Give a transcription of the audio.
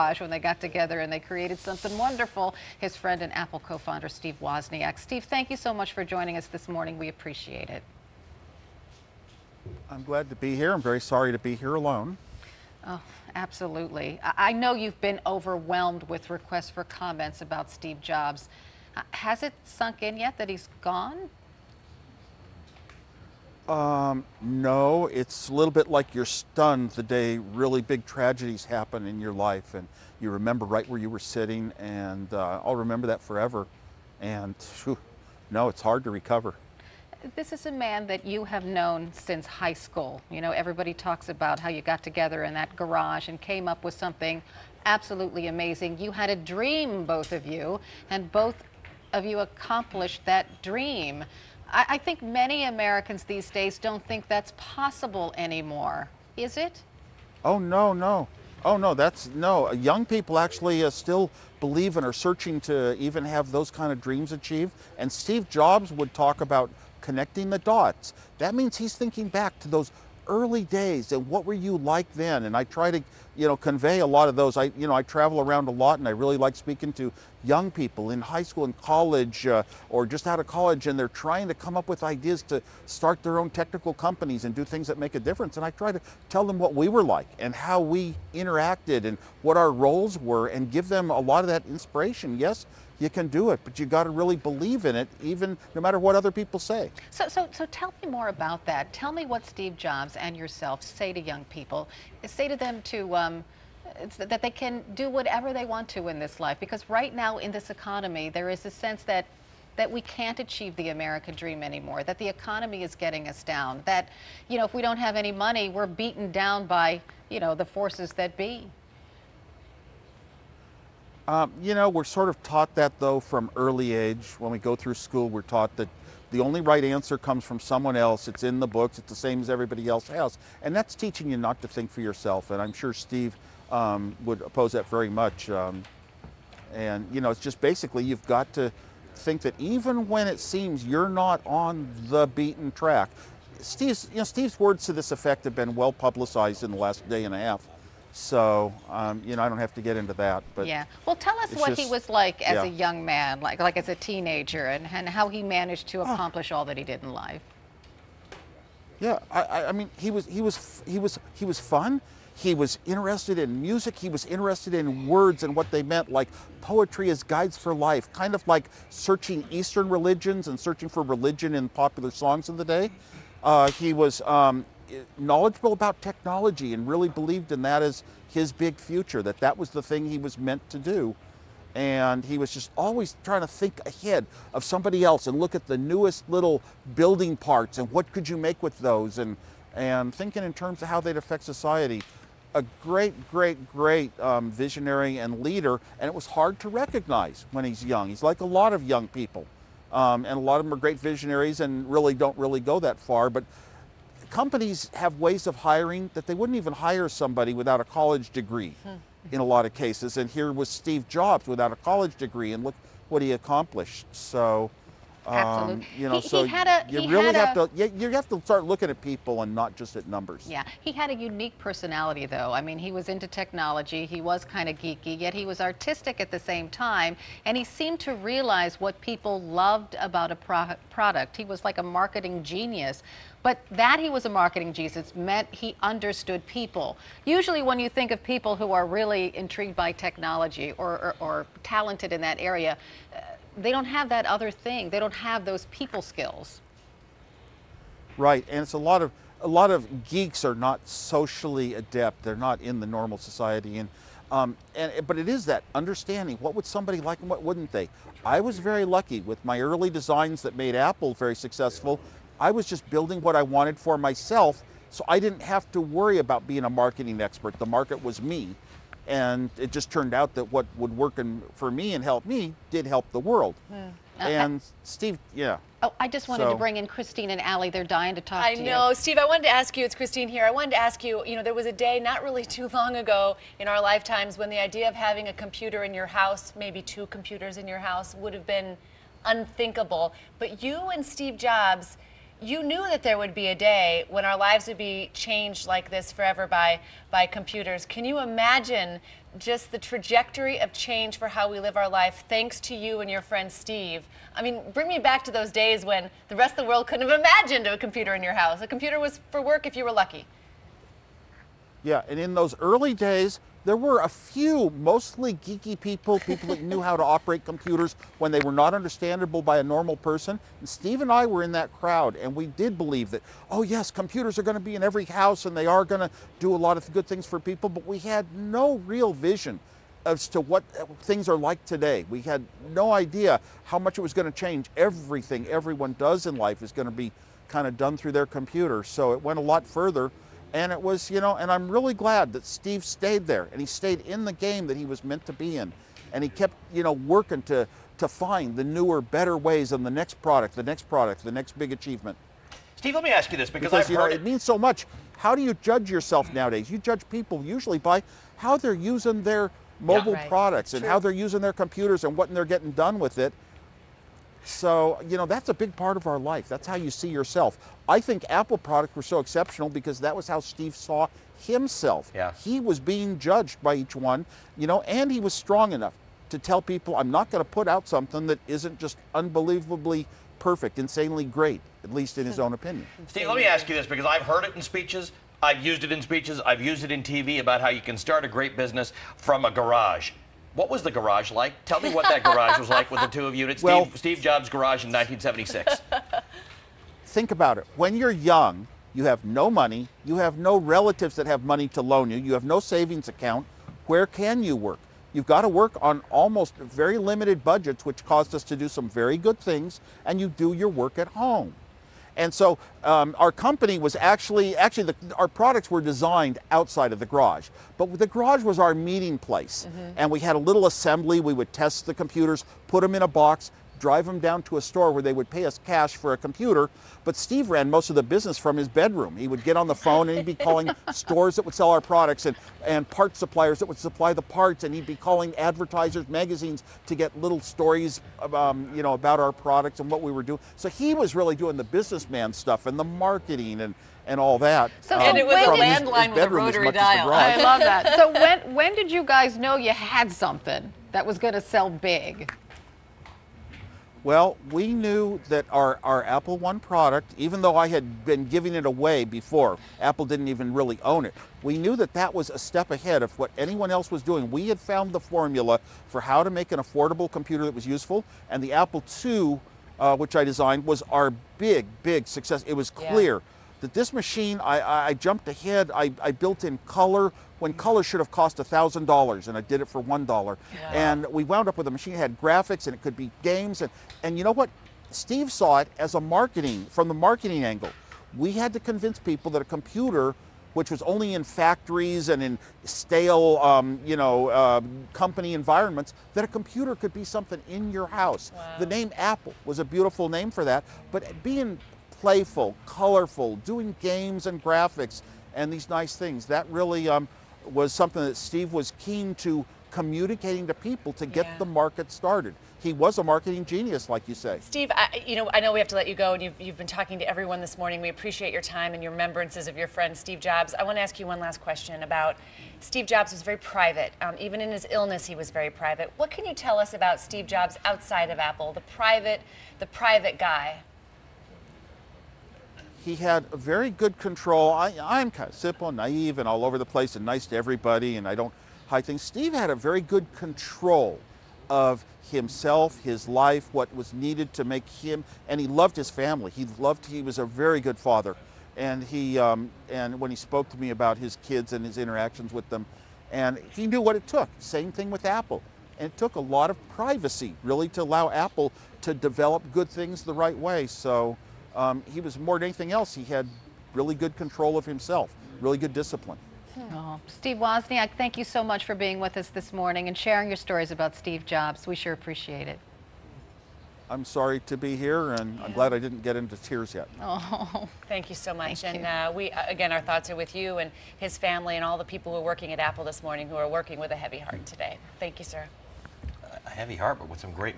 when they got together and they created something wonderful. His friend and Apple co-founder Steve Wozniak. Steve, thank you so much for joining us this morning. We appreciate it. I'm glad to be here. I'm very sorry to be here alone. Oh, absolutely. I know you've been overwhelmed with requests for comments about Steve Jobs. Has it sunk in yet that he's gone? No, it's a little bit like you're stunned the day really big tragedies happen in your life and you remember right where you were sitting, and I'll remember that forever. And whew, no, it's hard to recover. This is a man that you have known since high school. You know, everybody talks about how you got together in that garage and came up with something absolutely amazing. You had a dream, both of you, and both of you accomplished that dream. I think many Americans these days don't think that's possible anymore. Is it? Oh, no, no. Oh, no, no. Young people actually still believe and are searching to even have those kind of dreams achieved. And Steve Jobs would talk about connecting the dots. That means he's thinking back to those early days and what were you like then? And I try to, convey a lot of those. I travel around a lot and I really like speaking to young people in high school and college or just out of college, and they're trying to come up with ideas to start their own technical companies and do things that make a difference. And I try to tell them what we were like and how we interacted and what our roles were and give them a lot of that inspiration. Yes, you can do it, but you got to really believe in it, even no matter what other people say. So tell me more about that. Tell me what Steve Jobs and yourself say to young people. Say to them that they can do whatever they want to in this life, because right now in this economy there is a sense that we can't achieve the American dream anymore, that the economy is getting us down, that if we don't have any money, we're beaten down by the forces that be. We're sort of taught that, though, from early age. When we go through school, we're taught that the only right answer comes from someone else. It's in the books. It's the same as everybody else has. And that's teaching you not to think for yourself. And I'm sure Steve would oppose that very much. It's just basically you've got to think that even when it seems you're not on the beaten track. Steve's words to this effect have been well publicized in the last day and a half. So, I don't have to get into that. But yeah. Well, tell us what he was like as a young man, like as a teenager, and how he managed to accomplish all that he did in life. Yeah, I mean, he was fun. He was interested in music. He was interested in words and what they meant, like poetry as guides for life, kind of like searching Eastern religions and searching for religion in popular songs of the day. He was knowledgeable about technology and really believed in that as his big future, that was the thing he was meant to do. And he was just always trying to think ahead of somebody else and look at the newest little building parts and what could you make with those, and thinking in terms of how they'd affect society. A great visionary and leader, and it was hard to recognize when he's young. He's like a lot of young people, and a lot of them are great visionaries and don't really go that far. But companies have ways of hiring that they wouldn't even hire somebody without a college degree in a lot of cases. And here was Steve Jobs without a college degree, and look what he accomplished. So, absolutely. You have to start looking at people and not just at numbers. Yeah, he had a unique personality, though. I mean, he was into technology, he was kind of geeky, yet he was artistic at the same time, and he seemed to realize what people loved about a product. He was like a marketing genius. But that he was a marketing genius meant he understood people. Usually when you think of people who are really intrigued by technology or talented in that area, they don't have that other thing. They don't have those people skills. Right, and it's a lot of geeks are not socially adept. They're not in the normal society, but it is that understanding what would somebody like and what wouldn't they. I was very lucky with my early designs that made Apple very successful. I was just building what I wanted for myself, so I didn't have to worry about being a marketing expert. The market was me. And it just turned out that what would work for me and help me did help the world. And Steve, yeah. Oh, I just wanted to bring in Christine and Allie. They're dying to talk to you. I know. Steve, I wanted to ask you, it's Christine here. I wanted to ask you, there was a day not really too long ago in our lifetimes when the idea of having a computer in your house, maybe 2 computers in your house, would have been unthinkable. But you and Steve Jobs, you knew that there would be a day when our lives would be changed like this forever by computers. Can you imagine just the trajectory of change for how we live our life, thanks to you and your friend Steve. I mean, bring me back to those days when the rest of the world couldn't have imagined a computer in your house. A computer was for work if you were lucky. Yeah, and in those early days, there were a few mostly geeky people that knew how to operate computers when they were not understandable by a normal person. And Steve and I were in that crowd, and we did believe that, oh yes, computers are going to be in every house and they are going to do a lot of good things for people, but we had no real vision as to what things are like today. We had no idea how much it was going to change. Everything everyone does in life is going to be kind of done through their computer. So it went a lot further. And it was, and I'm really glad that Steve stayed there and he stayed in the game that he was meant to be in. And he kept, working to find the newer, better ways and the next product, the next big achievement. Steve, let me ask you this because I've heard it means so much. How do you judge yourself nowadays? You judge people usually by how they're using their mobile products and how they're using their computers and what they're getting done with it. So, that's a big part of our life. That's how you see yourself. I think Apple products were so exceptional because that was how Steve saw himself. Yeah. He was being judged by each one, and he was strong enough to tell people, I'm not going to put out something that isn't just unbelievably perfect, insanely great, at least in his own opinion. Steve, let me ask you this because I've heard it in speeches. I've used it in speeches. I've used it in TV about how you can start a great business from a garage. What was the garage like? Tell me what that garage was like with the two of you. It's Steve Jobs' garage in 1976. Think about it. When you're young, you have no money. You have no relatives that have money to loan you. You have no savings account. Where can you work? You've got to work on almost very limited budgets, which caused us to do some very good things, and you do your work at home. And so our company was actually our products were designed outside of the garage, but the garage was our meeting place. And we had a little assembly. We would test the computers, put them in a box, drive them down to a store where they would pay us cash for a computer. But Steve ran most of the business from his bedroom. He would get on the phone and he'd be calling stores that would sell our products and part suppliers that would supply the parts, and he'd be calling advertisers, magazines to get little stories about our products and what we were doing. So he was really doing the businessman stuff and the marketing and all that. So and it was a landline with a rotary dial. I love that. So when did you guys know you had something that was going to sell big? Well, we knew that our Apple One product, even though I had been giving it away before, Apple didn't even really own it, we knew that that was a step ahead of what anyone else was doing. We had found the formula for how to make an affordable computer that was useful, and the Apple II, which I designed, was our big success. It was clear that this machine, I jumped ahead, I built in color, when color should have cost $1,000, and I did it for $1. Yeah. And we wound up with a machine that had graphics, and it could be games, and you know what? Steve saw it as from the marketing angle. We had to convince people that a computer, which was only in factories and in stale, company environments, that a computer could be something in your house. Wow. The name Apple was a beautiful name for that, but being playful, colorful, doing games and graphics and these nice things, that really was something that Steve was keen to communicating to people to get the market started. He was a marketing genius, like you say. Steve, I know we have to let you go, and you've been talking to everyone this morning. We appreciate your time and your remembrances of your friend Steve Jobs. I want to ask you one last question about Steve Jobs. Was very private. Even in his illness, he was very private. What can you tell us about Steve Jobs outside of Apple, the private guy? He had a very good control. I'm kind of simple, naive, and all over the place, and nice to everybody, and I don't hide things. Steve had a very good control of himself, his life, what was needed to make him, and he loved his family. He was a very good father, and and when he spoke to me about his kids and his interactions with them, and he knew what it took. Same thing with Apple, and it took a lot of privacy, really, to allow Apple to develop good things the right way. So. He was more than anything else, he had really good control of himself, really good discipline. Oh, Steve Wozniak, thank you so much for being with us this morning and sharing your stories about Steve Jobs. We sure appreciate it. I'm sorry to be here, and I'm glad I didn't get into tears yet. Oh, thank you so much. Thank and we, again, our thoughts are with you and his family and all the people who are working at Apple this morning who are working with a heavy heart today. Thank you, sir. A heavy heart, but with some great